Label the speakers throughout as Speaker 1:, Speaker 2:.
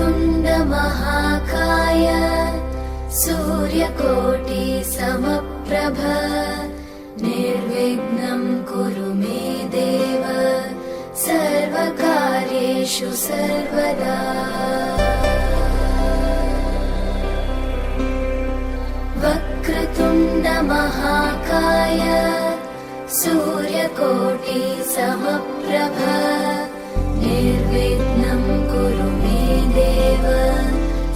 Speaker 1: वक्रतुण्ड महाकाय सूर्यकोटि समप्रभ निर्विघ्नं कुरु मे देव सर्वकार्येषु सर्वदा। वक्रतुण्ड महाकाय सूर्यकोटि समप्रभ निर्विघ्नं कुरु मे देव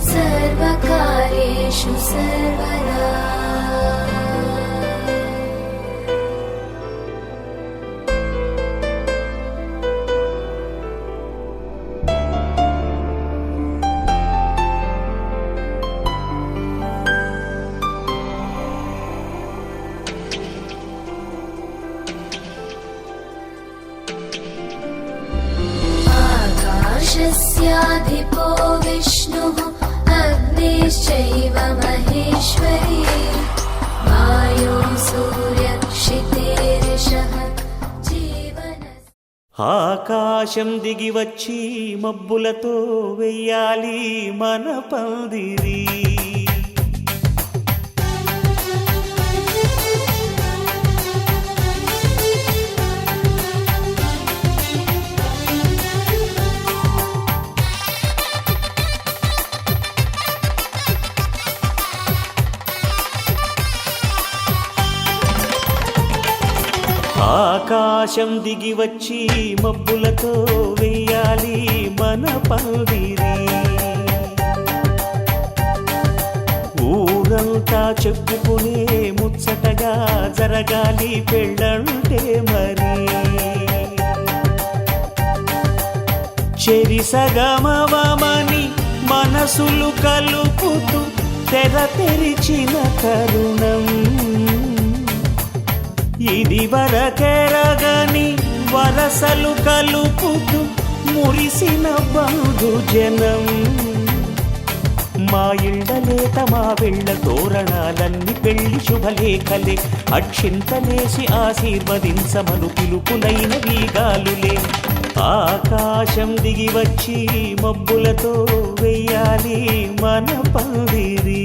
Speaker 1: सर्वकार्येषु सर्वदा। आकाशस्याधिपो विष्णुः अग्निश्चैव महेश्वरी वायो सूर्यक्षितेरिषः जीवन।
Speaker 2: ఆకాశం దిగి వచ్చి మబ్బులతో వెయ్యాలి మన పందిరి. ఆకాశం దిగి వచ్చి మబ్బులతో వెయ్యాలి మన పందిరి. ఊరంతా చెప్పుకునే ముచ్చటగా జరగాలి పెళ్ళంటే మరి. చెరిసగమవమని మనసులు కలుపుతూ తెర తెరిచిన తరుణం ఇది వరకెరగని వరసలు కలుపుతూ మురిసిన బంధుజనం. మా ఇళ్ళలేత మా వెళ్ళ తోరణాలన్నీ పెళ్లి శుభలేఖలే అక్షింతలేసి ఆశీర్వదించమను పిలుపులైన వీగాలులే. ఆకాశం దిగి వచ్చి మబ్బులతో వెయ్యాలి మన పందిరి.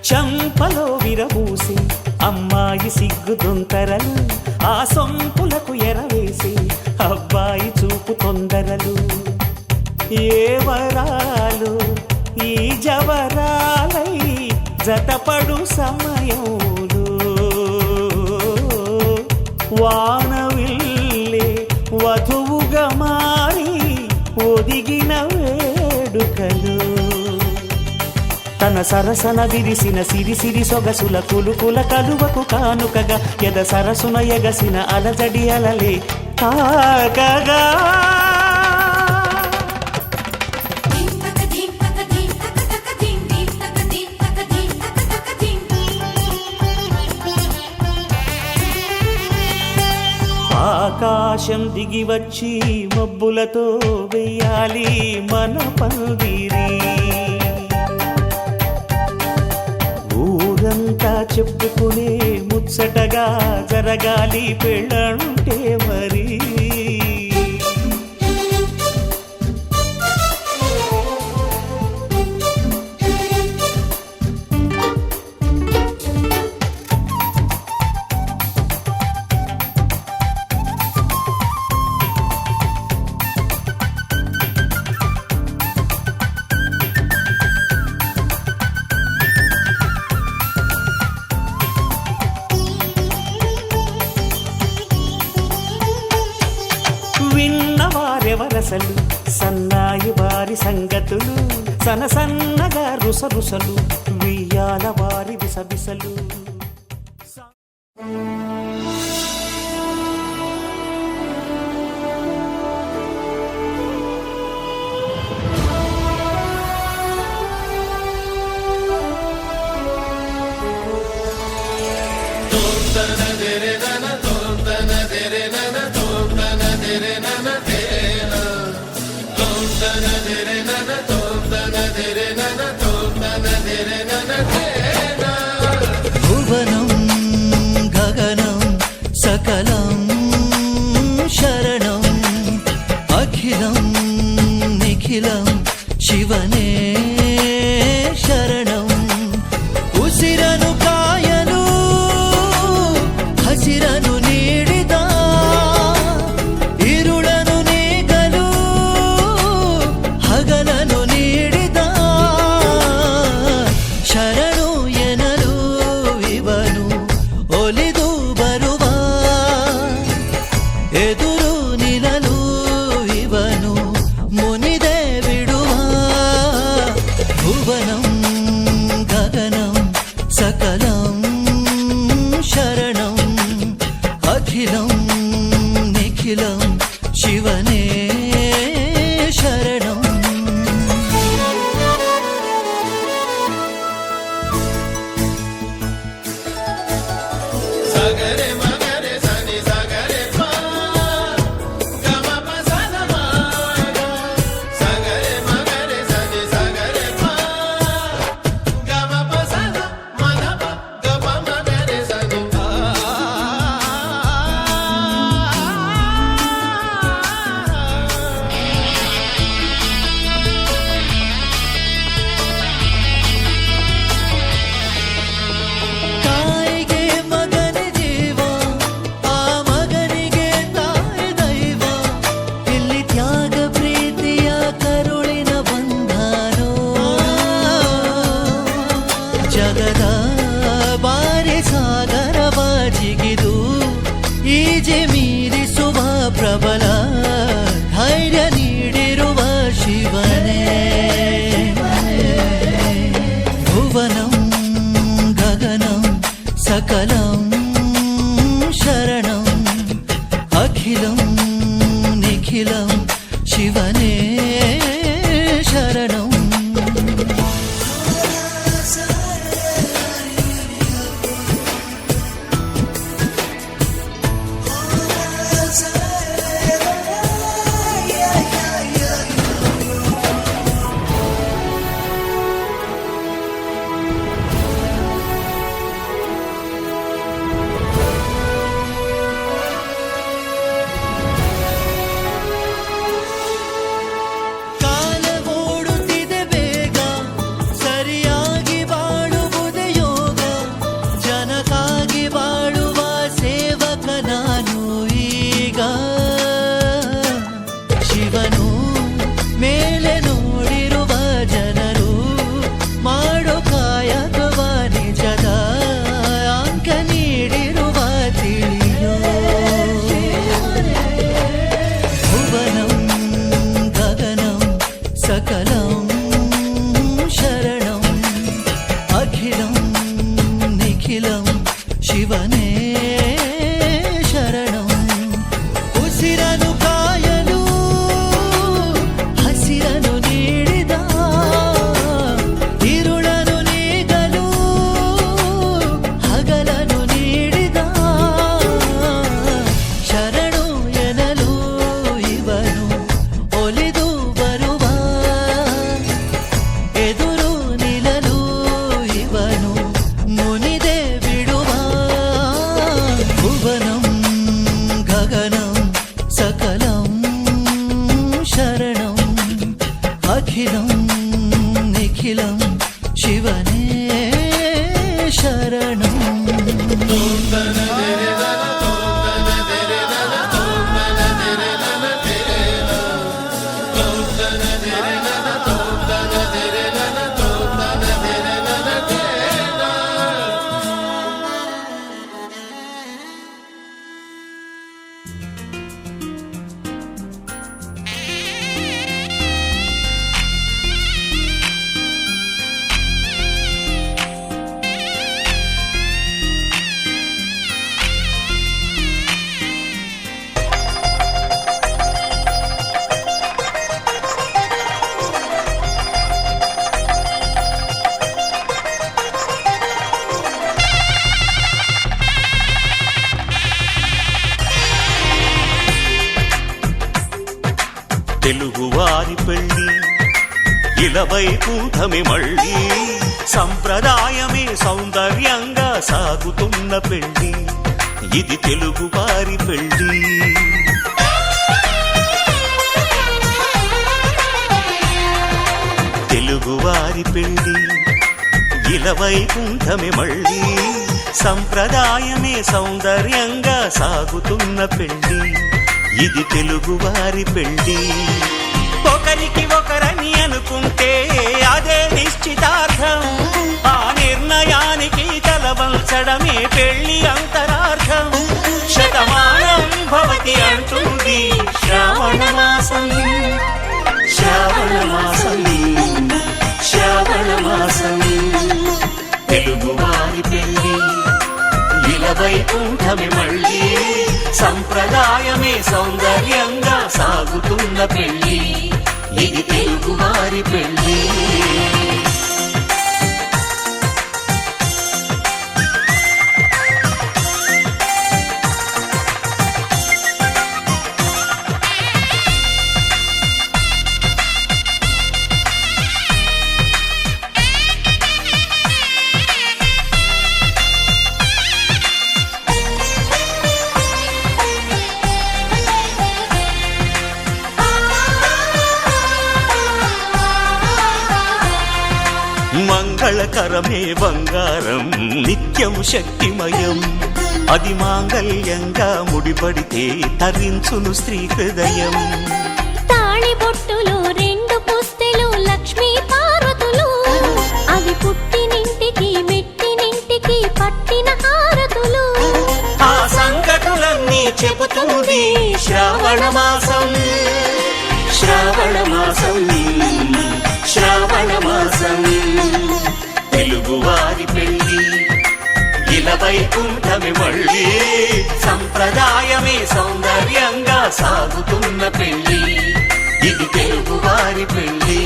Speaker 2: చంపలో విరబూసి అమ్మాయి సిగ్గుదొంతరలు ఆ సొంపులకు ఎరవేసి అబ్బాయి చూపు తొందరలు. ఏ వరాలు ఈ జవరాలై జతపడు సమయంలో వానవిల్లే వధువుగా మారి ఒదిగిన వేడుకలు. తన సరసన విరిసిన సిరిసిరి సొగసుల కులుకుల కలువకు కానుకగా ఎద సరసున ఎగసిన అలజడి అలలే తాకగా. ఆకాశం దిగి వచ్చి మబ్బులతో వెయ్యాలి మన పందిరి. ఊరంతా చెప్పుకునే ముచ్చటగా జరగాలి పెళ్ళంటే మరి. విన్నవారెవరసలు సన్నాయి వారి సంగతులు సనసన్నగా రుసరుసలు వియ్యాల వారి విసవిసలు.
Speaker 3: सकलं शरणं अखिलं निखिलं शिवने शरणं उसिरनु कायलु हसिरनु नीडिद इरुळनु नीगलु हगलनु नीडिद शरणु एनलु इवनु ओलिदु बरुव एदुरु निललु इवनु मुनिदे बिडुव भुवनं गगनं सकलं शरणं अखिलं निखिलं शिवने शरणं
Speaker 4: సగరే మగరే సని సగరే పా గమ పసన మాగ సగరే మగరే సని సగరే పా గమ పసన మనప గమ మగరే సని
Speaker 3: ತಾಯಿಗೆ ಮಗನ ಜೀವ ಆ ಮಗನಿಗೆ ತಾಯಿ ದೈವ ಇಲ್ಲಿ ತ್ಯಾಗ ಪ್ರೀತಿಯ ಕರುಳಿನ ಬಂಧನೋ ಜಗದ ಬಾರಿ ಸಾಗರವ ಜಿಗಿದು ಈಜೆ ಮೀರಿಸುವ ಪ್ರಬಲ ಧೈರ್ಯ ನೀಡಿರುವ ಶಿವನೇ ಭುವನಂ गगनं सकलं शरणं अखिलं निखिलं शिवने शरणं ಕಾಲ ಓಡುತ್ತಿದೆ ಬೇಗ ಸರಿಯಾಗಿ ಬಾಳುವುದೇ ಯೋಗ ಜನಕ್ಕಾಗಿ ಬಾಳುವ ಸೇವಕ ನಾನು ಈಗ ಶಿವನು ಮೇಲೆ ನೋಡಿರುವ ಜನರು ಮಾಡೋ ಕಾಯಕವ ನಿಜದ ಅಂಕ ನೀಡಿರುವ ತಿಳಿಯೋ ಭುವನಂ गगनं सकलं शरणं अखिलं निखिलं शिवने शरणं उसिरनु कायलु हसिरनु नीडिद इरुळनु नीगलु हगलनु नीडिद ಶರಣು ಎನಲು ಇವನು ಒಲಿದು ಬರುವ ಎದುರು ನಿಲ್ಲಲು ಇವನು ಮುನಿದೆ ಬಿಡುವ ಭುವನಂ ಗಗನಂ ಸಕಲಂ ಶರಣಂ ಅಖಿಲಂ ನಿಖಿಲಂ ಶಿವನೇ ಶರಣಂ
Speaker 2: తెలుగువారి పెళ్ళి ఇలవైకుంఠమి మళ్ళీ సంప్రదాయమే సౌందర్యంగా సాగుతున్న పెళ్ళి ఇది తెలుగు వారి పెళ్లి. తెలుగువారి పెళ్లి ఇలవైకుంఠమే మళ్ళీ, సంప్రదాయమే సౌందర్యంగా సాగుతున్న పెళ్లి. ఇది తెలుగువారి పెళ్లి. ఒకరికి ఒకరని అనుకుంటే అదే నిశ్చితార్థం, ఆ నిర్ణయానికి తలవంచడమే పెళ్లి అంతరార్థం. శతమానం భవతి అంటుంది శ్రావణ మాసం, శ్రావణ మాసం, శ్రావణ మాసం. తెలుగువారి పెళ్లి ఇలవైకుంఠమే మళ్ళీ, సంప్రదాయమే సౌందర్యంగా సాగుతున్న పెళ్లి. ఇది తెలుగువారి పెళ్లి. మంగళకరమే బంగారం, నిత్యం శక్తిమయం. అది మాంగళ్యంగా ముడిపడితే తరించును స్త్రీ హృదయం.
Speaker 5: తాళి బొట్టులు రెండు పుస్తెలు లక్ష్మీ పార్వతులు, అవి పుట్టినింటికి మెట్టినింటికి పట్టిన హారతులు.
Speaker 2: ఆ సంగతులన్నీ చెబుతుంది శ్రావణ మాసం, శ్రావణ మాసం, శ్రావణ మాసం. తెలుగువారి పెళ్లి ఇలవైకుంఠమే మళ్ళీ, సంప్రదాయమే సౌందర్యంగా సాగుతున్న పెళ్లి. ఇది తెలుగువారి పెళ్లి.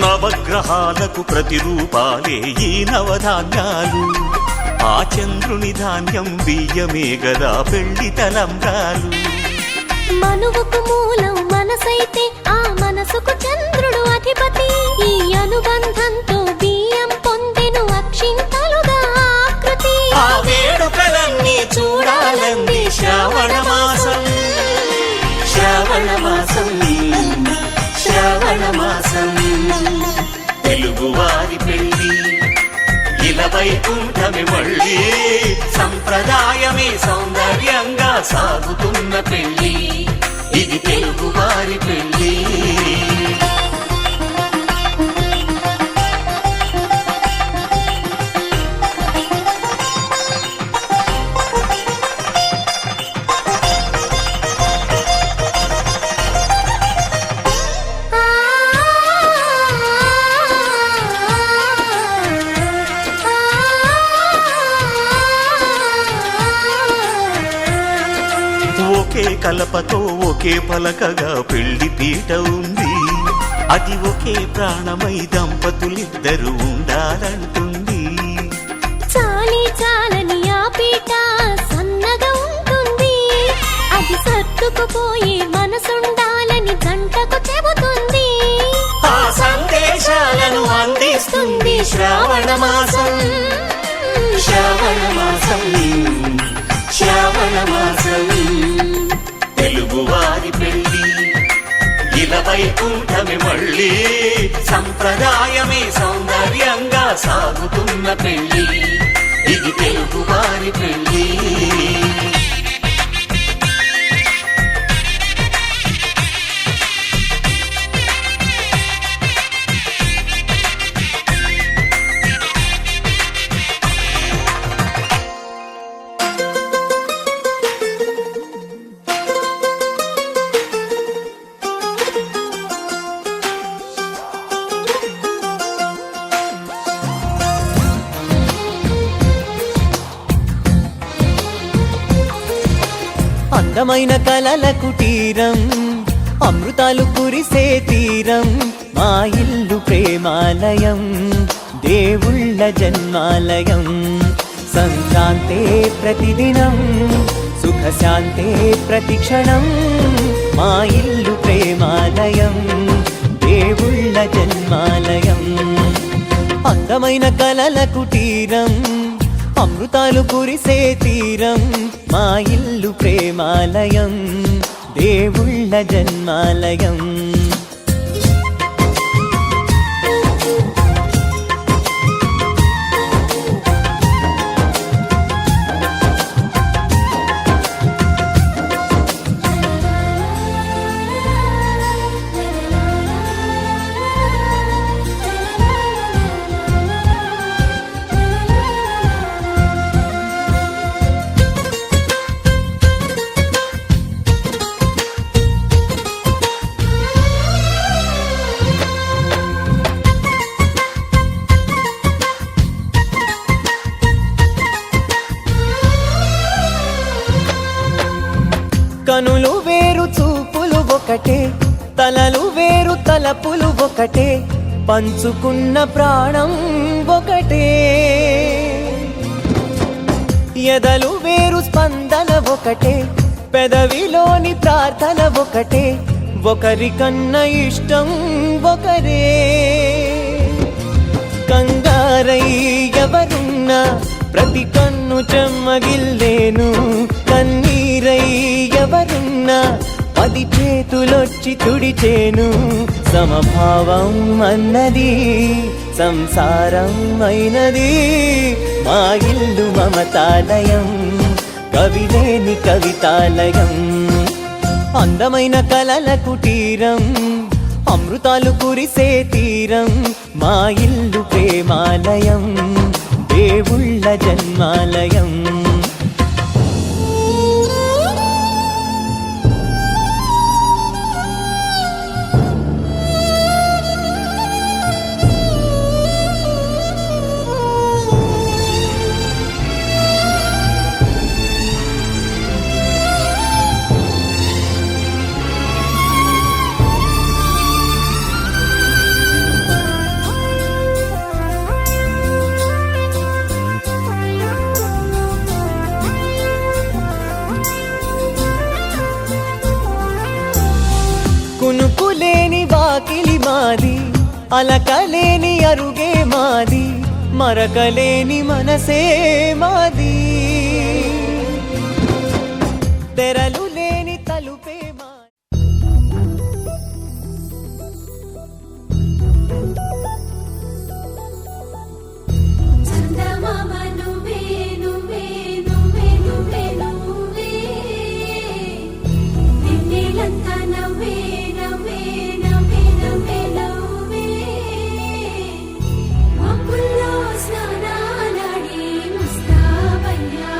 Speaker 2: నవగ్రహాలకు ప్రతిరూపాలే ఈ నవధాన్యాలు, ఆ చంద్రుని ధాన్యం బియ్యమే గదా పెళ్లి తలంబ్రాలు.
Speaker 5: మనువుకు మూలం మనసైతే ఆ మనసుకు చంద్రుడు అధిపతి, ఈ అనుబంధంతో బియ్యం పొందెను అక్షింతలుగా ఆకృతి.
Speaker 2: ఆ వేడుకలన్నీ చూడాలంది శ్రావణ మాసం, శ్రావణ మాసం, శ్రావణ మాసం. తెలుగువారి పెళ్లి ఇలవైకుంఠమే మళ్ళీ, సంప్రదాయమే సౌందర్యంగా సాగుతున్న పెళ్లి. ఇది తెలుగువారి పెళ్లి. ఒకే కలపతో ఒకే పలకగా పెళ్లి పీట ఉంది, అది ఒకే ప్రాణమై దంపతులిద్దరూ ఉండాలంటుంది.
Speaker 5: చాలి చాలని ఆ పీట సన్నగా ఉంటుంది, అది సర్దుకుపోయే మనసుండాలని జంటకు చెబుతుంది.
Speaker 2: ఆ సందేశాలను అందిస్తుంది శ్రావణ మాసం, శ్రావణ మాసం, శ్రావణ మాసం. తెలుగువారి పెళ్లి ఇలవైకుంఠమే మళ్ళీ, సంప్రదాయమే సౌందర్యంగా సాగుతున్న పెళ్లి. ఇది తెలుగువారి పెళ్లి.
Speaker 3: అందమైన కలల కుటీరం, అమృతాలు కురిసే తీరం, మా ఇల్లు ప్రేమాలయం, దేవుళ్ళ జన్మాలయం. సంక్రాంతే ప్రతిదినం సుఖశాంతే ప్రతిక్షణం మా ఇల్లు ప్రేమాలయం దేవుళ్ళ జన్మాలయం అందమైన కలల కుటీరం అమృతాలు కురిసే తీరం మా ఇల్లు ప్రేమాలయం దేవుళ్ళ జన్మాలయం కనులు వేరు చూపులు ఒకటే తలలు వేరు తలపులు ఒకటే పంచుకున్న ప్రాణం ఒకటే ఎదలు వేరు స్పందన ఒకటే పెదవిలోని ప్రార్థన ఒకటే ఒకరికన్నా ఇష్టం ఒకరే కంగారై ఎవరున్నా ప్రతి కన్ను చెమ్మగిల్లేను కన్నీరై ఎవరున్నా 10 చేతులొచ్చి తుడిచేను సమభావం అన్నది సంసారం అయినది మా ఇల్లు మమతాలయం కవిలేని కవితాలయం అందమైన కలల కుటీరం అమృతాలు కురిసే తీరం మా ఇల్లు ప్రేమాలయం దేవుళ్ళ జన్మాలయం కునుకులేని వాకిలి మాది అలకలేని అరుగే మాది మరకలేని మనసే మాది తెరలు లేని తలుపే మాది
Speaker 1: చందమామ నువ్వే నువ్వే నువ్వే నువ్వే నువ్వే నిన్నేలంతా నవ్వే నవ్వే నవ్వే నవ్వే నవ్వే మబ్బుల్లో స్నానాలాడి ముస్తాబయ్యా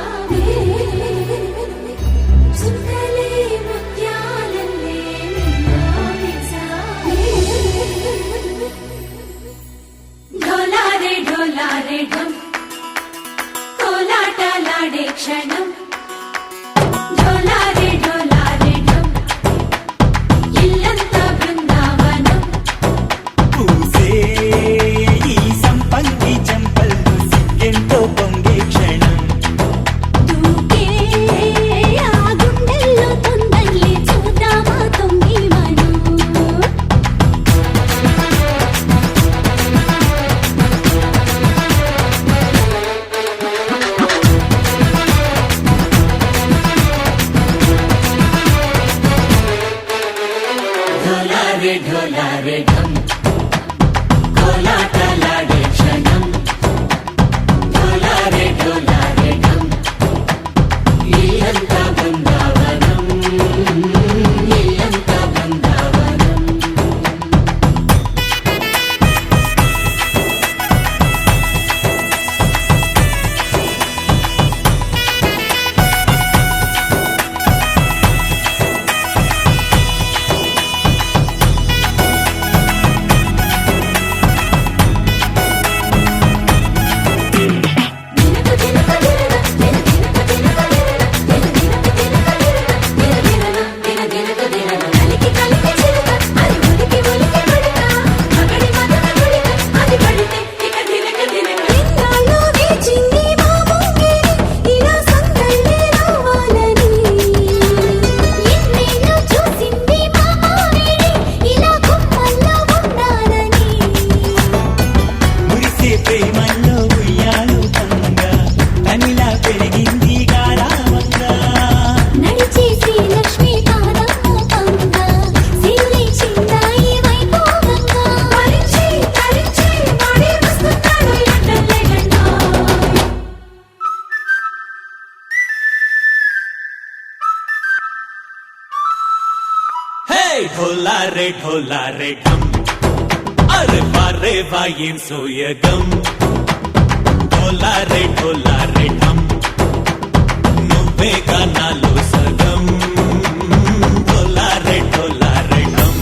Speaker 3: ढोला रे ढम अरे बारे वाइन सोयगम ढोला रे ढम నువ్వే గానాలో సగం ढोला रे ढम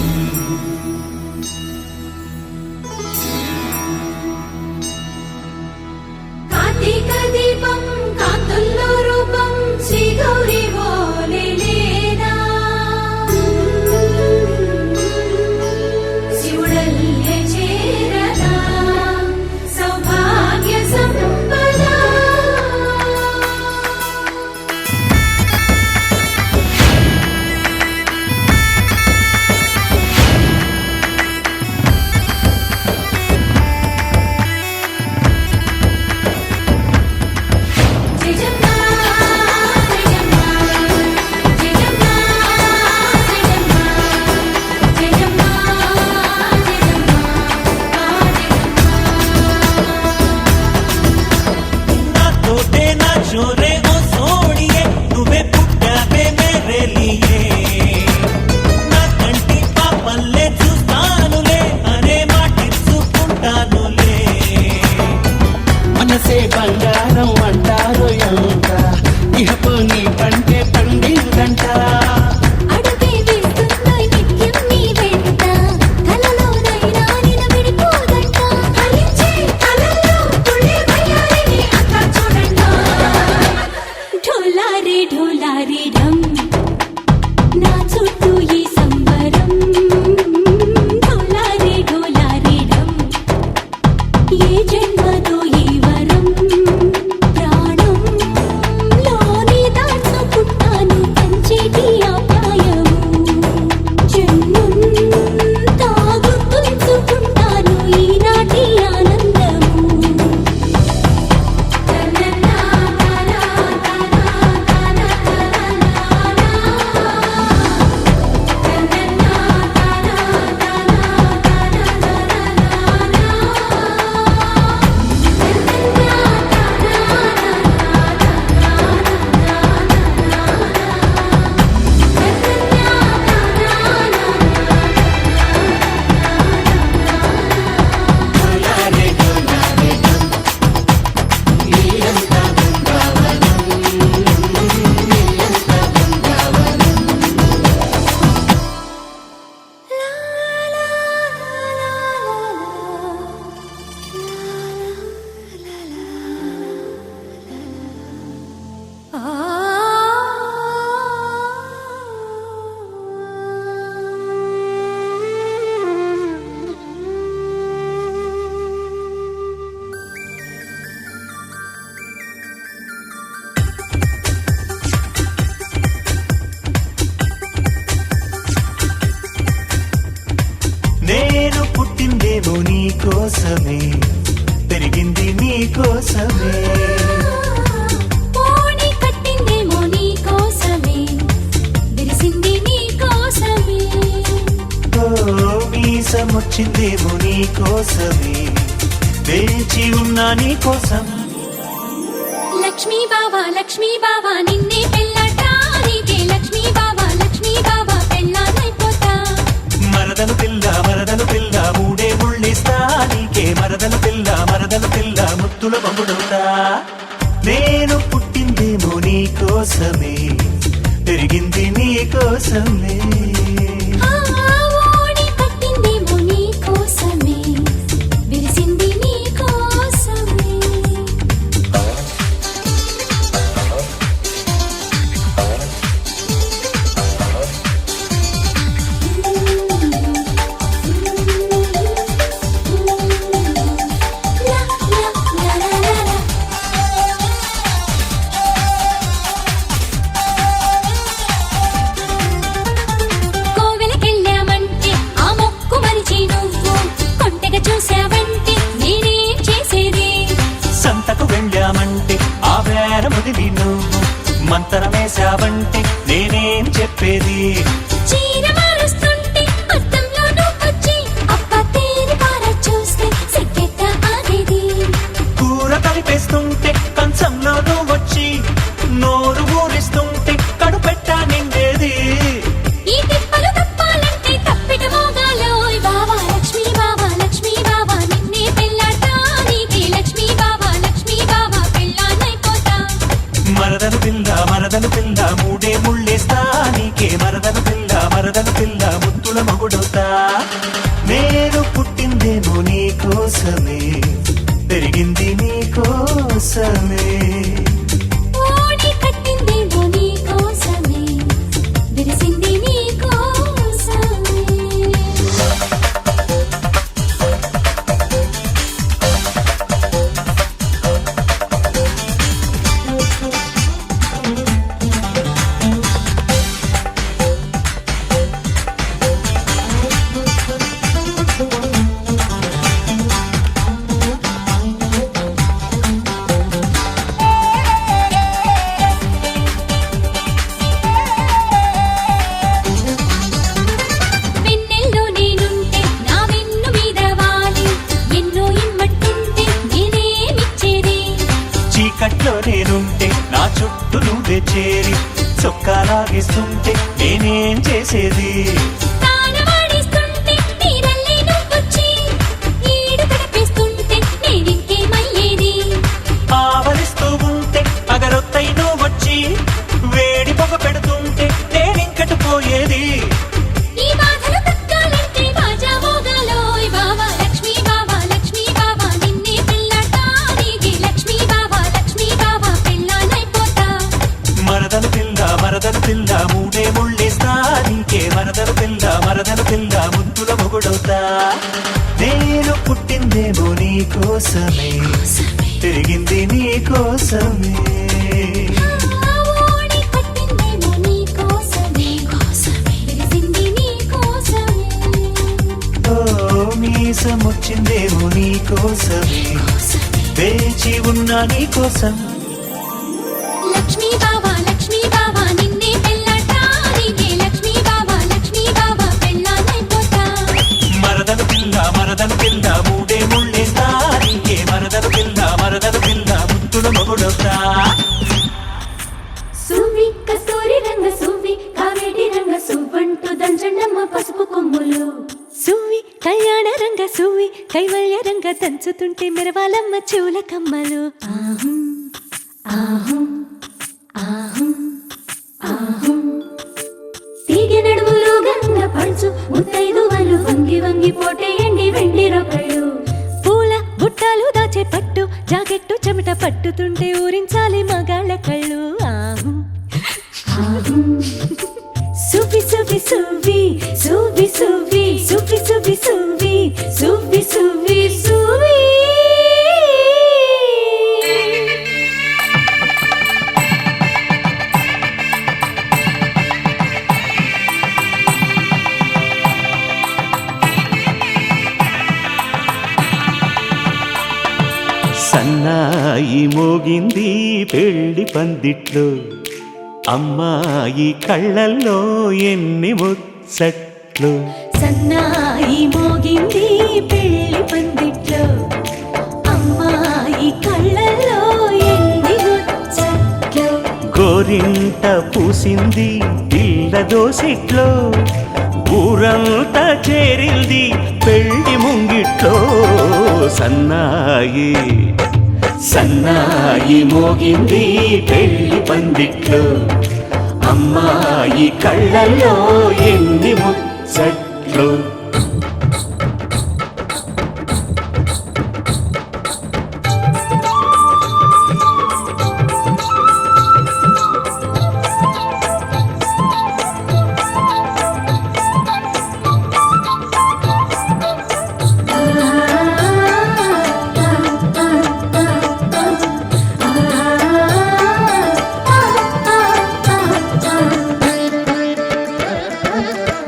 Speaker 1: కార్తీక దీపం కాంతుల్లో రూపం శ్రీ గౌరీ ఓలేనా శివుడల్లే చేరదా సౌభాగ్య సంపద జయజమ్మా జయజమ్మా జయజమ్మా జయజమ్మా జయజమ్మా
Speaker 3: నా తోటే నా చోరే ఓ సోడియే నువ్వే పుట్టావే మేరే లియే నా కంటి పాపల్లే చూస్తానులే అనే మాటిచ్చుకుంటానులే
Speaker 6: మనసే బంగారం అంటారు ఎంత ఇహపు నీ పంటే పండిందంట
Speaker 5: అడుగే వేస్తున్నాయి నిత్యం నీ వెంట కలలోనైనా నిలబడిపోదంట
Speaker 1: హరించే కలల్లో తుళ్ళే వయ్యారిని అంతా చూడండా
Speaker 5: ढोला रे ढम నా చుట్టూ ఈ సంబరం ढोला रे ढम ఏ జన్మతో ఈ వరం ప్రాణం లోని దాచుకుంటాను పంచేటి ఆప్యాయము జన్మం తాగుతుంచుకుంటాను ఈనాటి ఆనందము
Speaker 3: నేను పుట్టిందేమో నీ కోసమే పెరిగింది నీ కోసమే
Speaker 5: పోని కట్టిందేమో నీ కోసమే విరిసింది నీ కోసమే
Speaker 3: ఓ మీసమొచ్చిందేమో నీ కోసమే వేచి ఉన్నా నీ కోసం
Speaker 5: లక్ష్మీ బావా నిన్నే పెళ్ళాట నీకే లక్ష్మీ బావా పెళ్ళానైపోతా
Speaker 3: మరదలు పిల్ల మూడే ముళ్ళిస్తా నీకే మరదలు పిల్ల ముత్తుల బొమ్ముడుతా నేను పుట్టిందేమో నీ కోసమే పెరిగింది నీ కోసమే
Speaker 5: ఓని కట్టిందేమో నీ కోసమే విరిసింది నీ కోసమే లా లా లా లా లా కోవెలకెళ్ళామంటే ఆ మొక్కు మరిచి నువ్వు కొంటెగా చూసావంటే నేనేం చేసేది
Speaker 3: సంతకు వెళ్ళామంటే ఆ వేరముదివి నువ్వు మంతరమేశావంటే నేనేం చెప్పేది
Speaker 5: చీర మారుస్తుంటే అద్దంలో నువ్వొచ్చి అప్ప తేరి పార చూస్తే సిగ్గెట్ట ఆగేది
Speaker 3: కూర కలిపేస్తుంటే కంచంలో నువ్వు వచ్చి నోరు ఊరిస్తుంటే కడుపెట్టా నిండేది
Speaker 5: ఈ తిప్పలు తప్పాలంటే
Speaker 3: పిల్ల మరదలు పిల్ల మూడే ముళ్ళేస్తా నీకే మరదలు పిల్ల మరదలు పిల్ల ముద్దుల మగుడవుతా నేను పుట్టిందేమో నీ కోసమే పెరిగింది నీ కోసమే
Speaker 5: ఓడి కట్టిందేమో నీ కోసమే విరిసింది నీ కోసమే వెన్నెల్లో నేనుంటే నా వెన్ను మీద వాలి ఎన్నో ఇమ్మట్టుంటే నేనేమిచ్చేది
Speaker 3: చీకట్లో నేనుంటే నా చుట్టూ నువ్వే చేరి చొక్కా లాగేస్తుంటే నేనేం చేసేది
Speaker 5: తానవాడిస్తుంటే నీరల్లే నువ్వొచ్చి ఈడు తడిపేస్తుంటే నేనింకేమయ్యేది
Speaker 3: ఆవలిస్తూ ఉంటే అగరొత్తై నువ్వు వచ్చి వేడి పొగ పెడుతుంటే నేనింకటి పోయేది
Speaker 5: ఈ బాధలు తగ్గాలంటే బాజా మోగాలోయ్ బావా లక్ష్మీ బావా నిన్నే పిల్లటానికి లక్ష్మీ బావా పెళ్ళానైపోతా
Speaker 3: మరదలు పిల్ల మూడే ముళ్ళేస్తా నీకే మరదలు పిల్ల ముద్దుల మొగుడవుతా నేను పుట్టిందేమో నీ కోసమే తిరిగింది నీ కోసమే
Speaker 5: ఓడి కట్టిందేమో నీ కోసమే విరిసింది నీ కోసమే
Speaker 3: ఓ మీసమొచ్చిందేమో నీ కోసమే వేచి ఉన్నా నీ కోసం
Speaker 5: లక్ష్మీ బావా నిన్నే పెళ్ళటానికి లక్ష్మీ బావా పెళ్ళానైపోతా
Speaker 3: మరదలు పిల్ల మూడే ముళ్ళేస్తా నీకే మరదలు పిల్ల ముద్దుల మొగుడవుతా
Speaker 1: సువ్వి కస్తూరి రంగ సువ్వి కావేటి రంగ సువ్వంటూ దంచండమ్మ పసుపు కొమ్ములు
Speaker 7: సువ్వి కళ్యాణ రంగ సువ్వి కైవల్య రంగ దంచుతుంటే మెరవాలమ్మ చెవుల కమ్మలు
Speaker 1: తీగె నడుములు గంగ పంచు ముత్తైదువలు వంగి వంగి పోటేయండి వెండి రొకళ్ళు
Speaker 7: పూల బుట్టాలు దాచే పట్టు జాకెట్టు చెమట పట్టుతుంటే ఊరించాలి మగాళ్ళ కళ్ళు
Speaker 1: సువ్వి సువ్వి సువ్వి సువ్వి సువ్వి సువ్వి సువ్వి సువ్వి సువ్వి సువ్వి సువ్వి
Speaker 3: సన్నాయి మోగింది పెళ్లి పందిట్లో అమ్మాయి కళ్ళల్లో ఎన్ని ముచ్చట్లు
Speaker 7: సన్నాయి మోగింది పెళ్లి పందిట్లో అమ్మాయి కళ్ళల్లో ఎన్ని ముచ్చట్లు
Speaker 3: గోరింట పూసింది పిల్ల దోసిట్లో ఊరంతా చేరింది పెళ్లి ముంగిట్లో సన్నాయి మోగింది పెళ్లి పందిట్లో అమ్మాయి కళ్ళల్లో ఎన్ని ముచ్చట్లు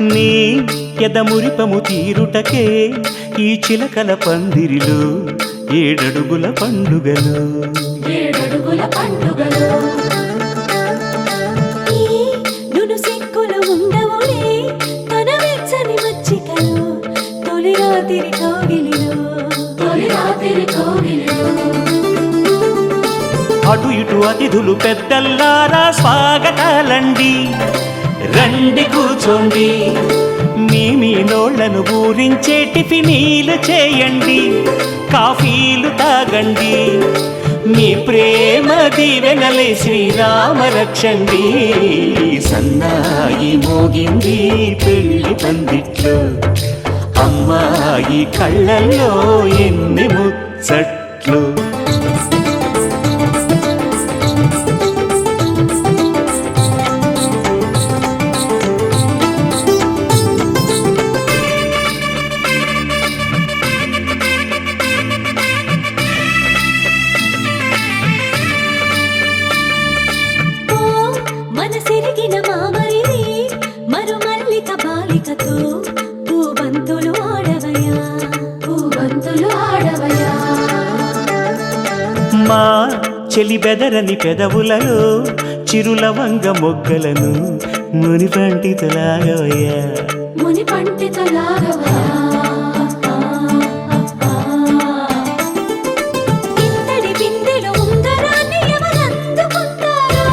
Speaker 3: నీ ఎదమురిపము తీరుటకే ఈ చిలకల పందిరిలో ఏడడుగుల పండుగలు
Speaker 7: ఈ నును సిక్కులు ఉండవులే తన వెచ్చని మచ్చికలు తొలి రాత్రి కోగిలిలో
Speaker 3: అటు ఇటు అతిథులు పెద్దల్లారా స్వాగతాలండి రండి కూర్చోండి మీ నోళ్లను ఊరించే టిఫినీలు చేయండి కాఫీలు తాగండి మీ ప్రేమ దీవెనలే శ్రీరామ రక్షండి సన్నాయి మోగింది పెళ్లి పందిట్లో అమ్మాయి కళ్ళల్లో ఎన్ని ముచ్చట్లు
Speaker 7: ఓ మనసిరిగిన మామరిది మరుమల్లిక బాలికతో పూబంతులు ఆడవయ్యా
Speaker 1: పూవంతులు ఆడవయా
Speaker 3: మా చెలి బెదరని పెదవులలో చిరులవంగ మొగ్గలను మునిపంటితలాగవయ్యా
Speaker 1: ముని పండితులాగవయా
Speaker 7: ఇంతడి బిందెలో ఉంగరాన్ని ఎవరందుకుంటారో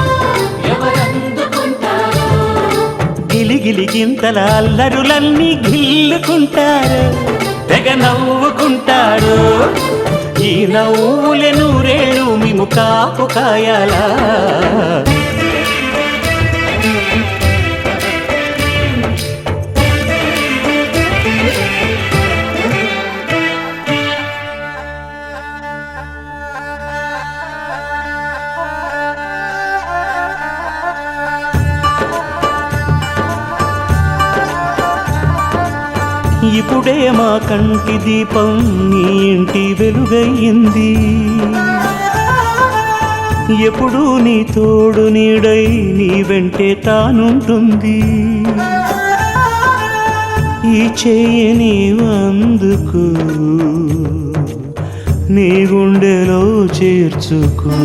Speaker 3: గిలిగిలి గింతల అల్లరులన్నీ గిల్లుకుంటారు తెగ నవ్వుకుంటారు ఈ నవ్వులే నూరేళ్ళు మేము కాపు కాయాలా ఇప్పుడే మా కంటి దీపం నీ ఇంటి వెలుగయ్యింది ఎప్పుడు నీ తోడు నీడై నీ వెంటే తానుంటుంది ఈ చేయి నీవందుకు నీ గుండెలో చేర్చుకో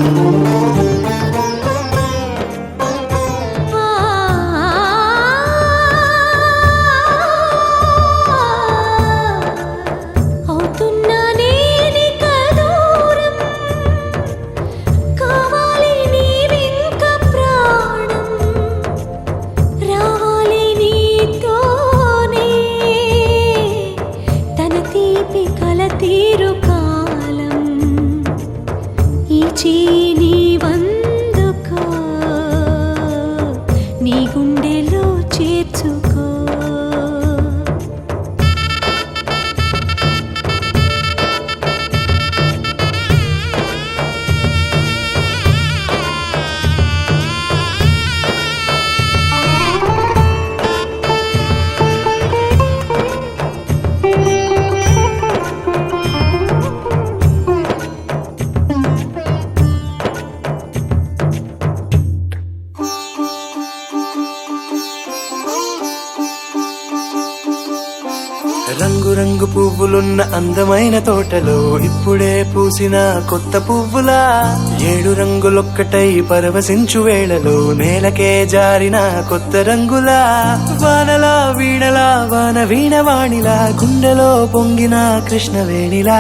Speaker 7: అవుతున్నా నేనిక దూరం కావాలి నీవింక ప్రాణం రావాలి నీతోనే తన తీపి కల తీరు కాలం ఈ చేయి నీవందుకో నీ గుండెలో చేర్చుకో
Speaker 6: రంగు రంగు పువ్వులున్న అందమైన తోటలో ఇప్పుడే పూసిన కొత్త పువ్వులా 7 రంగులొక్కటై పరవశించు వేళలో నేలకే జారిన కొత్త రంగులా వానలా వీణలా వాన వీణవాణిలా గుండెలో పొంగిన కృష్ణవేణిలా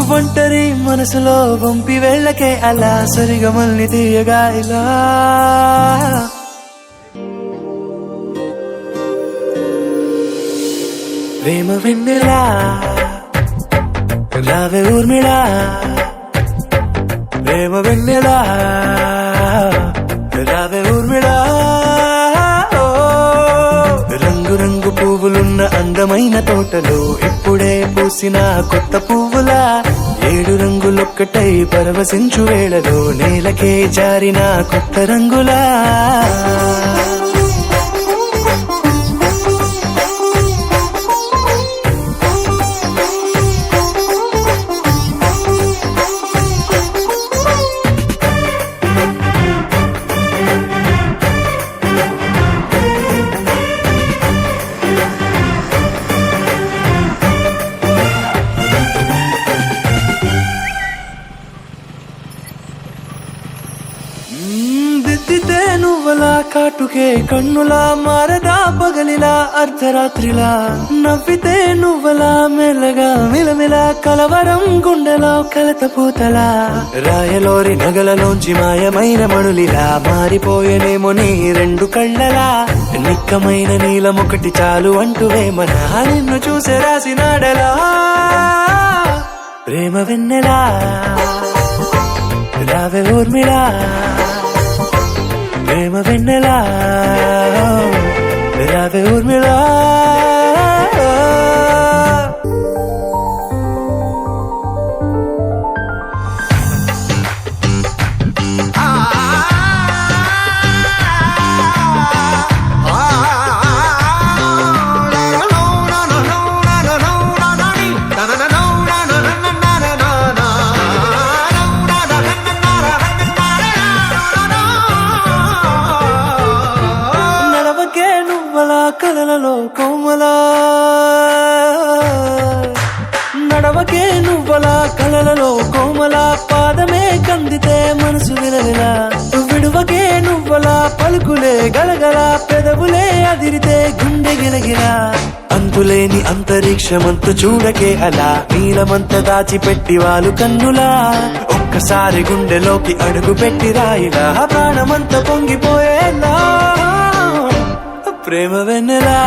Speaker 6: ఒంటరి మనసులో వంపి వెళ్ళకే అలా సరిగమల్ని తీయగా ఇలా ప్రేమ వెన్నెలా రావే ఊర్మిళా ప్రేమ వెన్నెలా రావే ఊర్మిళా ఓ, రంగు రంగు పువ్వులున్న అందమైన తోటలో ఇప్పుడే పూసిన కొత్త పువ్వులా 7 రంగులొక్కటై పరవశించు వేళలో నేలకే జారిన కొత్త రంగులా దిద్దితే నువ్వలా కాటుకే కన్నులా మారదా పగలిలా అర్ధరాత్రిలా నవ్వితే నువ్వలా మెల్లగా మిలమిలా కలవరం గుండెలో కలత పూతలా రాయలోరి నగలలోంచి మాయమైన మణులిలా మారిపోయేనేమో నీ 2 కళ్ళలా నిక్కమైన నీలమొకటి చాలు అంటూ వేమనా నిన్ను చూసే రాసినాడలా ప్రేమ వెన్నెలా రావే ఊర్మిళా ప్రేమ వెన్నెలా రావే ఊర్మిళా నడవకే నువ్వలా కలలలో కోమలా నడవకే నువ్వలా కలలలో కోమలా పాదమే కందితే మనసు విలవిలా విడువకే నువ్వలా పలుకులే గలగల పెదవులే అదిరితే గుండె గిలగిలా అంతులేని అంతరిక్షమంత చూడకే అలా నీలమంత దాచిపెట్టి వాళ్ళు కన్నులా ఒక్కసారి గుండెలోకి అడుగు పెట్టి రాయిలా ప్రాణమంత పొంగిపోయేలా ప్రేమ వెన్నెలా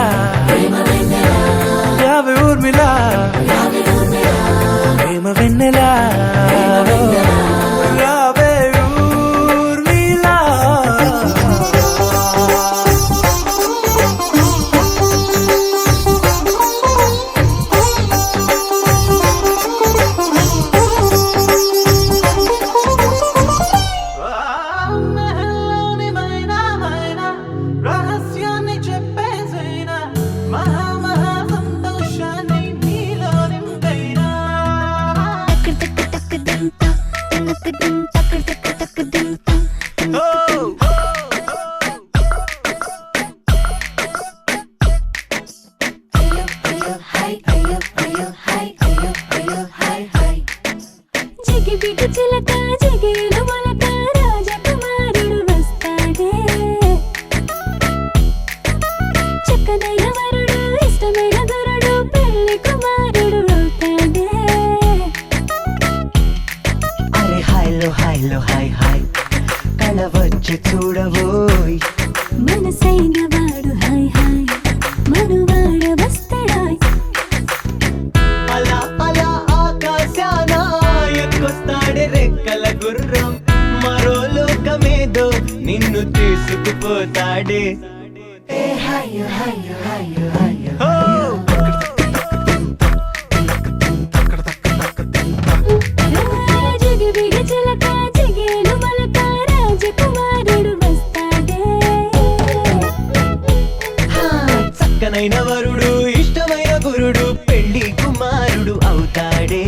Speaker 6: యావే ఊర్మిళా ప్రేమ వెన్నెలా యావే ఊర్మిళా రహస్యాన్ని చెప్పేసైనా మహా మహా సంతోషాన్ని నీలో నింపైనా
Speaker 1: జిగిబిగి చిలక జిగేలు మొలక రాజకుమారుడు వస్తాడే చక్కనైన వరుడు ఇష్టమైన గురుడు పెళ్లి కుమారుడు అవుతాడే
Speaker 8: అరే హాయ్లో హాయ్లో హాయ్ హాయ్ కళ వచ్చి చూడబోయ్
Speaker 1: మనసైన వాడు హాయ్ హాయ్ మనువాడ వస్తాడాయ్
Speaker 8: అలా అలా ఆకాశాన ఎక్కొస్తాడే రెక్కల గుర్రం మరో లోకమేదో నిన్ను తీసుకుపోతాడే ఏ హాయ్ హాయ్ హాయ్ హాయ్
Speaker 1: జిగిబిగి చిలక జిగేలు మొలక రాజకుమారుడు వస్తాడే
Speaker 8: చక్కనైన వరుడు ఇష్టమైన గురుడు పెళ్లి కుమారుడు అవుతాడే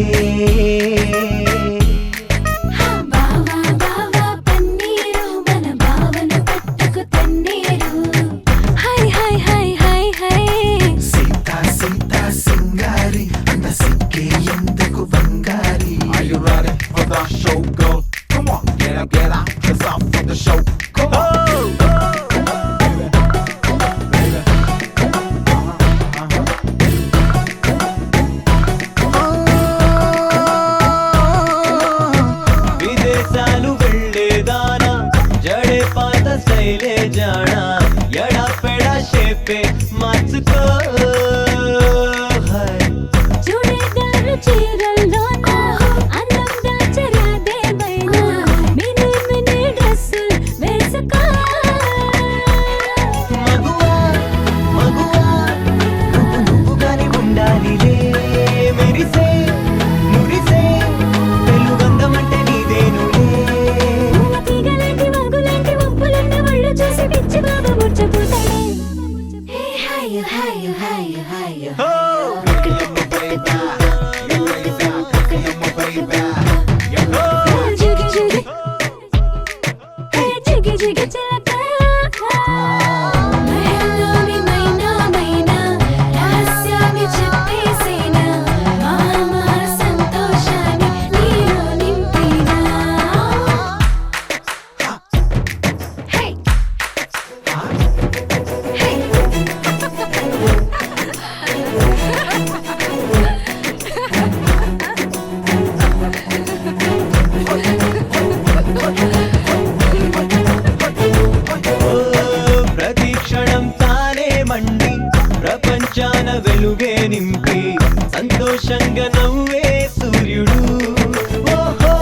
Speaker 1: బావా బావా పన్నీరు మన బావను పట్టుకు తన్నీరు హాయ్ హాయ్ హాయ్ హాయ్ హాయ్
Speaker 4: సీతా సీతా సింగారి అంత సిక్కే ఎందుకు బంగారి Are you ready for the show go? Come on, get up, it's off for the show. Come on.
Speaker 8: విదేశాలు వెళ్ళేదానా జడే పాత శైలే జానా ఎడా పెడా షేపే మార్చుకో హై
Speaker 1: చూడేదారు చీరల్లోన అందం దాచరాదే బైనా మినీ మినీ డ్రెస్సులు వేసుకో
Speaker 8: మగువా మగువా నువ్వుగాని ఉండాలిలే మెరిసే మురిసే తెలుగందమంటే నీదేనులే
Speaker 1: తీగలాంటి వాగులాంటి వంపులాంటి ఒళ్ళు చూసి పిచ్చి బాబు ముచ్చపోతాడే హే హాయ్ హాయ్ హాయ్ హాయ్ జిగి జిగి హే జిగి జిగి చిలక మహల్లోని మైనా మైనా రహస్యాన్ని చెప్పేసేనా మహా సంతోషాన్ని నీలో నింపినా హే హే
Speaker 8: ప్రతి క్షణం తానే మండి ప్రపంచాన వెలుగే నింపి సంతోషంగా నవ్వే సూర్యుడు ఓహో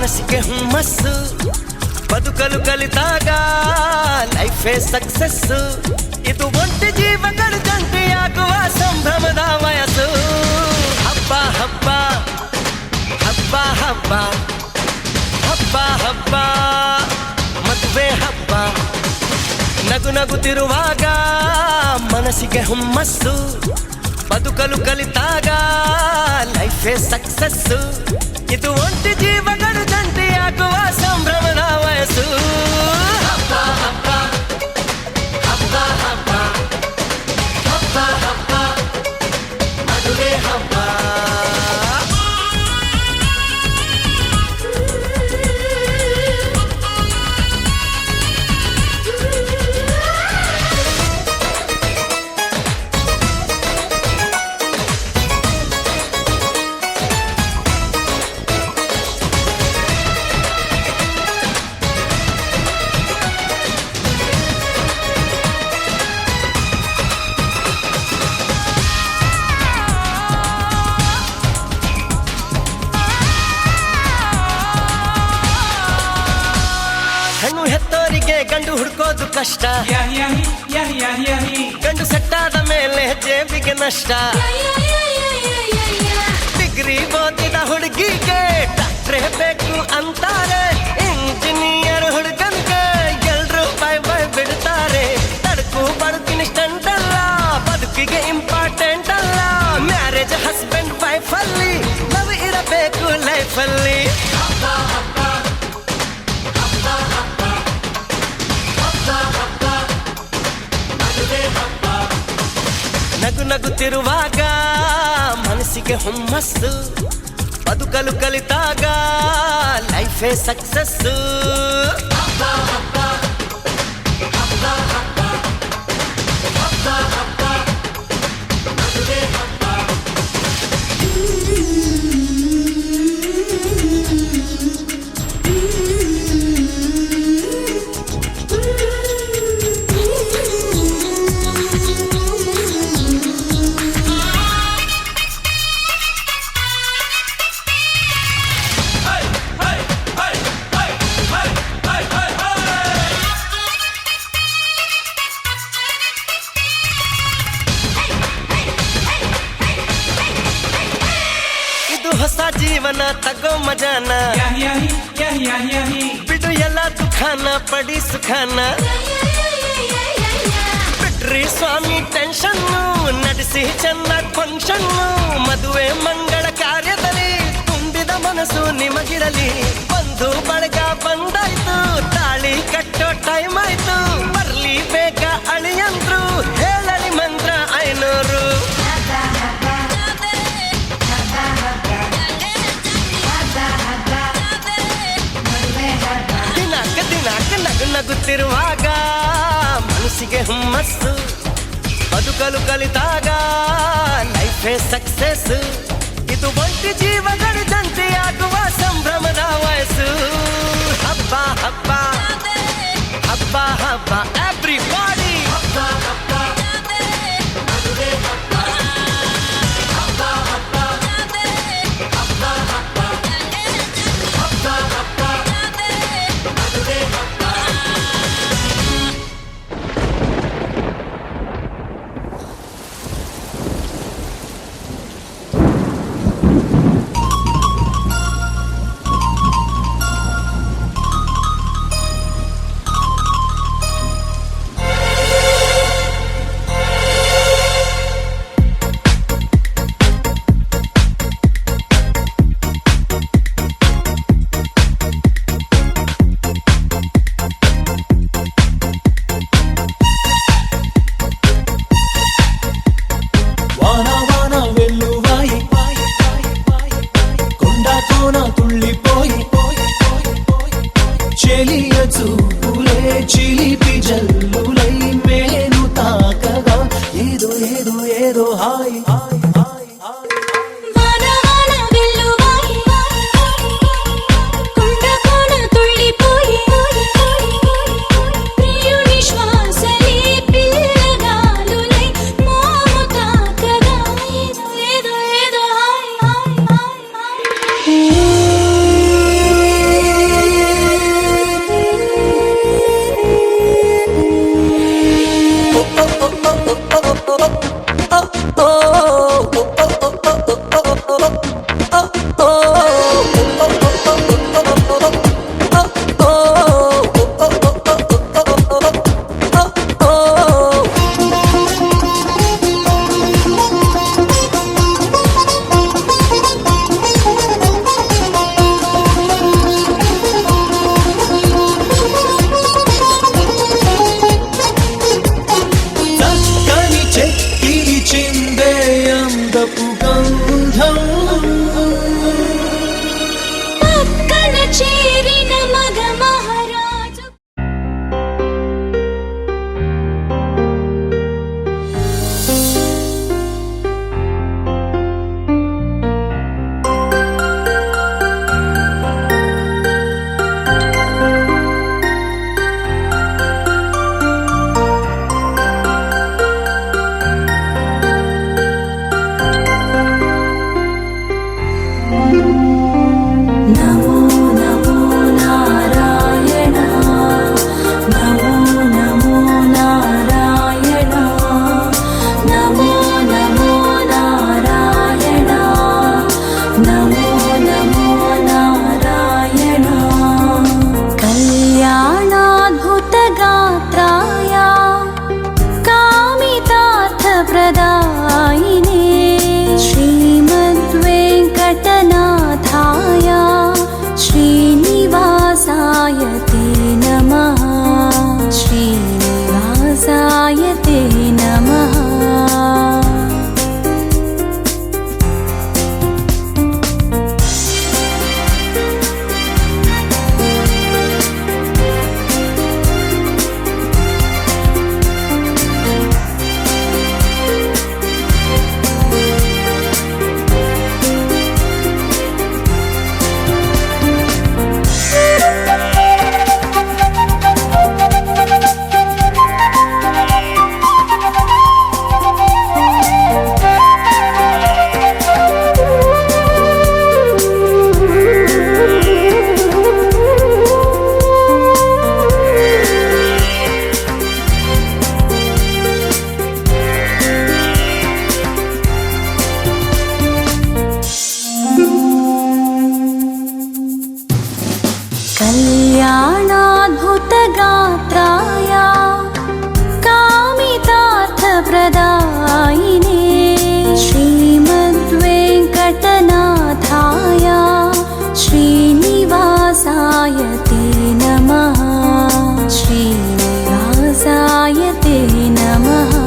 Speaker 8: ಮನಸ್ಸಿಗೆ ಹುಮ್ಮಸ್ಸು ಬದುಕಲು ಕಲಿತಾಗ ಲೈಫೇ ಸಕ್ಸಸ್ ಇದು ಒಂಟಿ ಜೀವಗಳ ಜಂಟಿಯಾಗುವ ಸಂಭ್ರಮದ ವಯಸ್ಸು ಹಬ್ಬ ಹಬ್ಬ ಹಬ್ಬ ಹಬ್ಬ ಹಬ್ಬ ಹಬ್ಬ ಮದುವೆ ಹಬ್ಬ ನಗು ನಗುತ್ತಿರುವಾಗ ಮನಸ್ಸಿಗೆ ಹುಮ್ಮಸ್ಸು ಬದುಕಲು ಕಲಿತಾಗ ಲೈಫೇ ಸಕ್ಸಸ್ಸು ಇದು ಒಂಟಿ ಜೀವಗಳು ಜಂಟಿಯಾಗುವ ಸಂಭ್ರಮದ ವಯಸ್ಸು ಹಬ್ಬ ಹಬ್ಬ ಹಬ್ಬ ಹಬ್ಬ ಹಬ್ಬ ಹಬ್ಬ ಮದುವೆ ಹಬ್ಬ ಹೆಣ್ಣು ಹೆತ್ತೋರಿಗೆ ಗಂಡು ಹುಡ್ಕೋದು ಕಷ್ಟ ಗಂಡು ಸೆಟ್ಟಾದ ಮೇಲೆ ಜೇಬಿಗೆ ನಷ್ಟ ಡಿಗ್ರಿ ಓದಿದ ಹುಡುಗಿಗೆ ಡಾಕ್ಟ್ರೇ ಬೇಕು ಅಂತಾರೆ ಇಂಜಿನಿಯರ್ ಹುಡುಗನ್ಗೆ ಎಲ್ರು ಬಾಯ್ ಬಿಡ್ತಾರೆ ತಡಕು ಬದುಕಿನ ಸ್ಟಂಟ್ ಅಲ್ಲ ಬದುಕಿಗೆ ಇಂಪಾರ್ಟೆಂಟ್ ಅಲ್ಲ ಮ್ಯಾರೇಜ್ ಹಸ್ಬೆಂಡ್ ವೈಫ್ ಅಲ್ಲಿ ಲವ್ ಇರಬೇಕು ಲೈಫ್ ಅಲ್ಲಿ ನಗು ನಗುತ್ತಿರುವಾಗ ಮನಸ್ಸಿಗೆ ಹುಮ್ಮಸ್ಸು ಬದುಕಲು ಕಲಿತಾಗ ಲೈಫೇ ಸಕ್ಸಸ್ಸು ಇದು ಹೊಸ ಜೀವನ ತಗೋ ಮಜಾನ ಬಿಡು ಎಲ್ಲ ದುಃಖಾನ ಪಡಿ ಸುಖಾನ ಬಿಟ್ರಿ ಸ್ವಾಮಿ ಟೆನ್ಷನ್ ನಡೆಸಿ ಚೆನ್ನಾಗಿ ಫಂಕ್ಷನ್ ಮದುವೆ ಮಂಗಳ ಕಾರ್ಯದಲ್ಲಿ ತುಂಬಿದ ಮನಸ್ಸು ನಿಮಗಿರಲಿ ಬಂಧು ಬಳಗ ಬಂದಾಯ್ತು ತಾಳಿ ಕಟ್ಟೋ ಟೈಮ್ ಆಯ್ತು ಬರ್ಲಿ ಬೇಗ ಅಳಿಯಂದ್ರು ಹೇಳಲಿ ಮಂತ್ರ 500 ದಿನಾಕ ನಗು ನಗುತ್ತಿರುವಾಗ ಮನಸ್ಸಿಗೆ ಹುಮ್ಮಸ್ಸು ಬದುಕಲು ಕಲಿತಾಗ ಲೈಫೇ ಸಕ್ಸಸ್ ಇದು ಒಂಟಿ ಜೀವಗಳ ಜಂಟಿಯಾಗುವ ಸಂಭ್ರಮದ ವಯಸ್ಸು ಹಬ್ಬ ಹಬ್ಬ ಹಬ್ಬ ಹಬ್ಬ ಎವ್ರಿಬಾಡಿ ಹಬ್ಬ ಹಬ್ಬ ಮದುವೆ ಹಬ್ಬ ಹಬ್ಬ ಹಬ್ಬ ಹಬ್ಬ ಹಬ್ಬ ಹಬ್ಬ ಹಬ್ಬ ಮದುವೆ ಹಬ್ಬ
Speaker 7: प्रदायिने श्रीमद्वेङ्कटनाथाय श्रीनिवासाय ते नमः श्रीनिवासाय ते नमः कल्याणाद्भुतगात्राय कामितार्थप्रदायिने श्रीमद्वेङ्कटनाथाय श्रीनिवासाय ते नमः श्रीनिवासाय ते नमः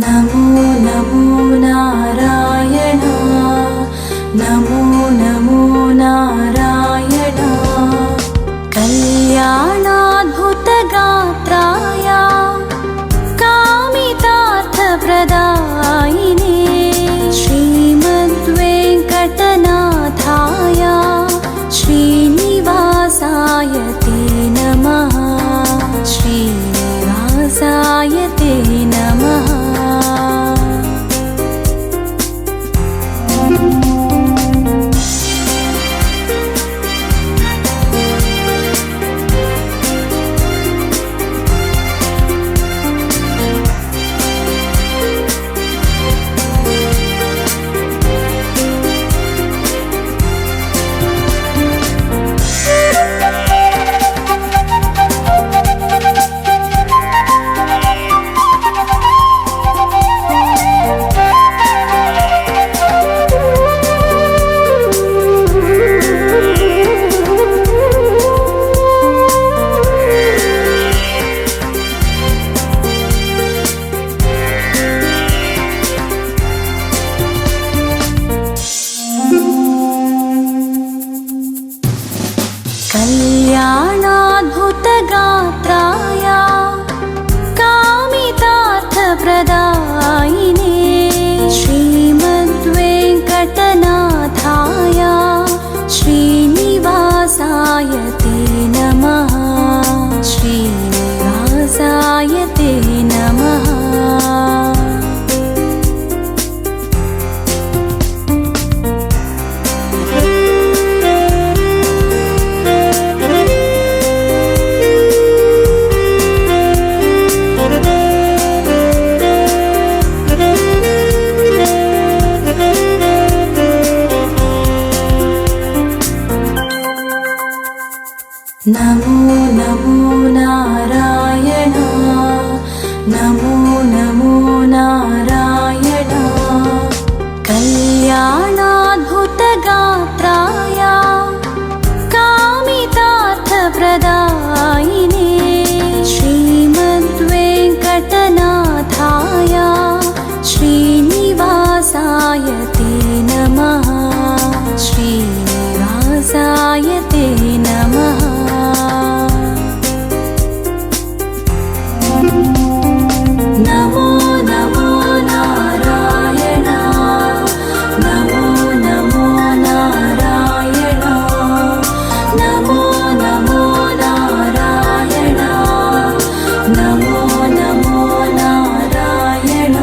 Speaker 7: नमो नमो नारायण नमो नमो नारायण कल्याणाद्भुतगात्राय कामितार्थप्रदायिने श्रीमद्वेङ्कटनाथाय श्रीनिवासाय ते नमः श्रीनिवासाय ते नमः कल्याणाद्भुतगात्राय कामितार्थप्रदायिने श्रीमद्वेङ्कटनाथाय श्रीनिवासाय ते नमः श्रीनिवासाय ते नमः नमो नमो नारायण नमो नमो नारायण कल्याणाद्भुतगात्राय कामितार्थप्रदायिने श्रीमद्वेङ्कटनाथाय श्रीनिवासाय ते नमः श्रीनिवासाय ते नमः नमो नमो नारायण नमो नमो नारायण नमो नमो नारायण नमो नमो नारायण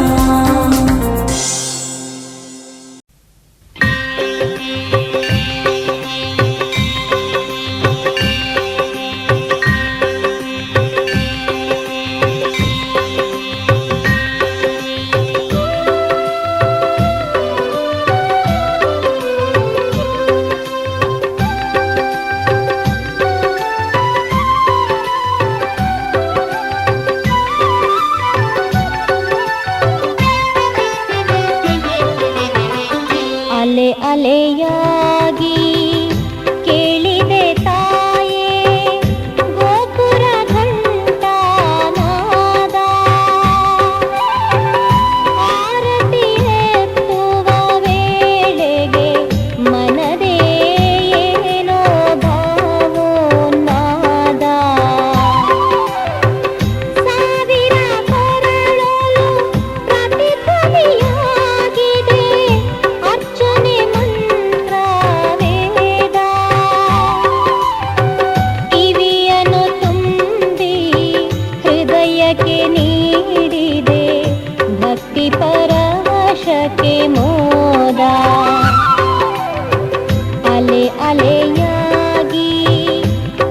Speaker 1: ಅಲೆಯಾಗಿ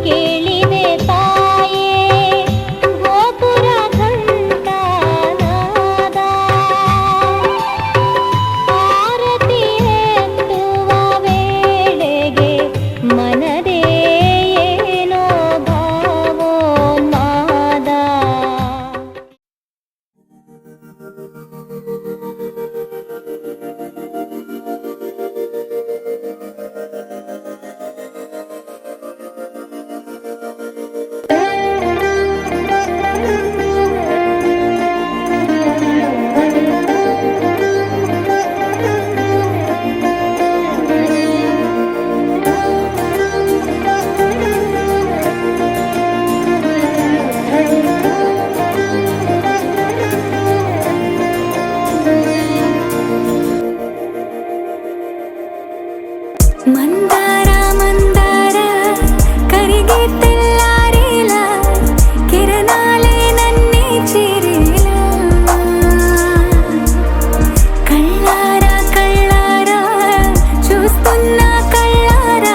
Speaker 1: ಕೇಳಿದೆ ತಾಯೇ ಗೋಪುರ ಘಂಟಾನಾದ ಆರತಿ ಎತ್ತುವ ವೇಳೆಗೆ ಮನದೇ ಏನೋ ಭಾವೋನ್ಮಾದ ಮಂದಾರ ಮಂದಾರ ಕರಿಗೆ ತೆಲ್ಲಾರಿಲ ಕಿರಣಾಲೆ ನನ್ನೇ ಚೀರಿಲ కళ్ళార కళ్ళార చూస్తున్నా కళ్ళార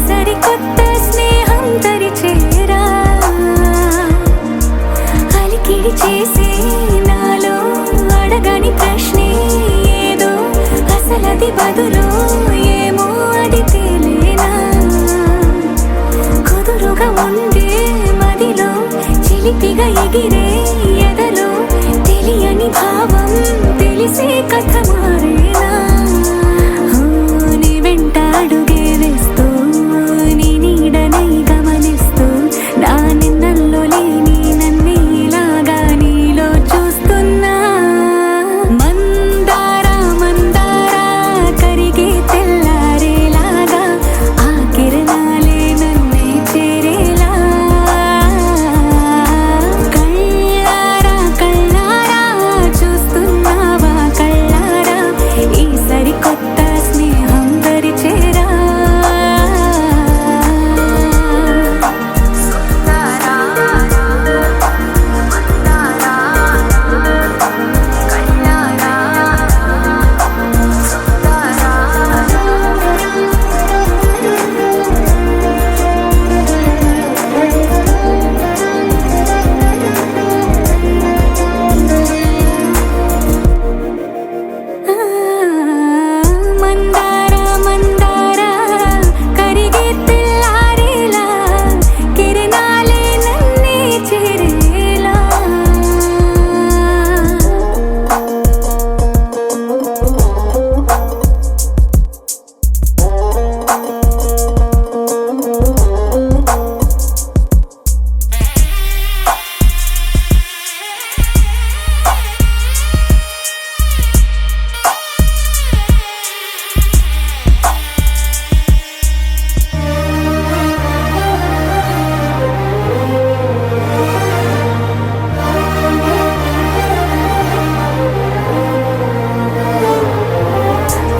Speaker 1: సరికొత్త స్నేహం తరిచేరా అలికిడి చేసే నాలో అడగని ప్రశ్నే ఏదో అసలది బదులు ఏమో అది తేలేనా కుదురుగా ఉండే మదిలో చిలిపిగా ఎగిరే ఎదలో తెలియని భావం తెలిసే కథ మారేనా నీ వెంట అడుగే వేస్తూ నీ నీడనై గమనిస్తూ నా నిన్నల్లో లేని నన్నే ఇలాగా నీలో చూస్తున్నా మందార మందార కరిగే తెల్లారేలాగా ఆ కిరణాలే నన్నే చేరేలా కళ్ళారా కళ్ళారా చూస్తున్నావా కళ్ళారా ఈ సరికొత్త స్నేహం దరిచేరా మందార మందార కరిగే తెల్లారేలా కిరణాలే నన్నే చేరేలా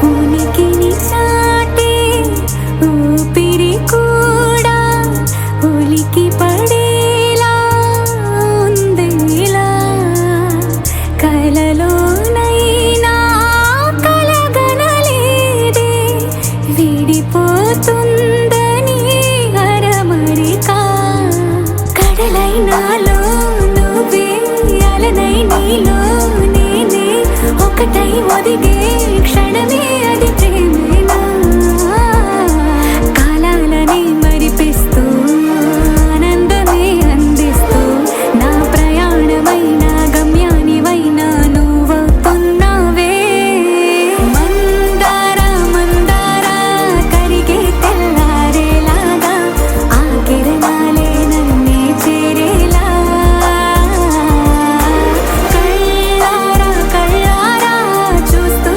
Speaker 1: ఉనికిని చాటే ఊపిరి కూడా ఉలికి పడేలా ఉందేలా కలలోనైనా కలగనలేదే విడిపోతుందని అరమరిక కడలైనాలో నువ్వే అలనై నీలో నేనే ఒకటై ఒదిగే క్షణమే అది ప్రేమేనా కాలాలని మరిపిస్తూ ఆనందమే అందిస్తూ నా ప్రయాణమైన గమ్యానివైనా నువ్వవుతున్నావే మందార మందార కరిగే తెల్లారేలాగా ఆ కిరణాలే నన్నే చేరేలా కళ్ళారా కళ్ళారా చూస్తూ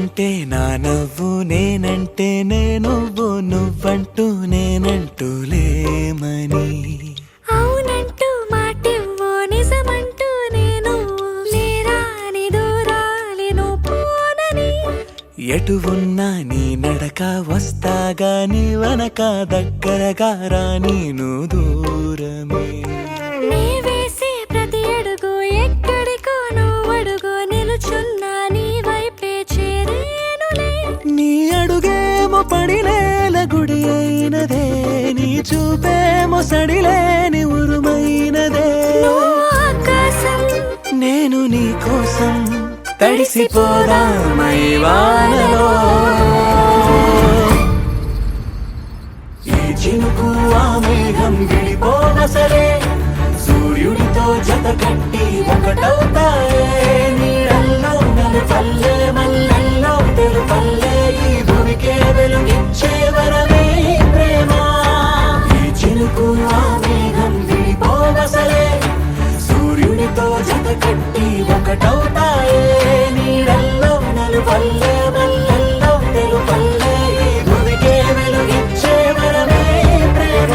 Speaker 6: నువ్వంటే నా నవ్వు నేనంటే నువ్వు నువ్వంటూ నేనంటూ లేమని
Speaker 1: అవునంటూ మాటివ్వు నిజమంటూ నేను లేరాని దూరాలిను పోనని
Speaker 6: ఎటు ఉన్నా నీ నడక వస్తాగా నీ వనక దగ్గరగా రాని నువ్వు దూరమే
Speaker 1: నీ వేసే ప్రతి అడుగు ఎక్కడికో నువ్వు అడుగు నిలుచున్నా నీ వైపే చేరేనులే
Speaker 6: నీ అడుగేమో పడినేల గుడి అయినదే నీ చూపేమో సడిలేని ఉరుమైనదే
Speaker 1: ఆకాశం
Speaker 6: నేను నీ కోసం తడిసిపోదామై వానలో ఈ చినుకు ఆ మేఘం విడిపోవసలే సూర్యుడితో జత కట్టి ఒకటవుతాయే నీడల్లో నలుపల్లె మల్లెల్లో తెలుపల్లె ఈ భూమికే వెలుగిచ్చే వరమే ప్రేమ ఈ చినుకు ఆ మేఘం విడిపోవసలే సూర్యుడితో జత కట్టి ఒకటవుతాయే నీడల్లో నలుపల్లె మల్లెల్లో తెలుపల్లె ఈ భూమికే వెలుగిచ్చే వరమే ప్రేమ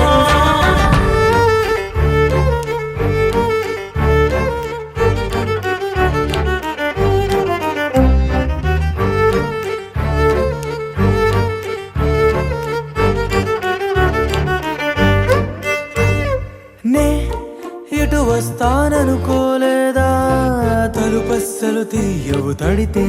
Speaker 6: నే ఇటు వస్తాననుకోలేదా తలుపస్సలు తీయవు తడితే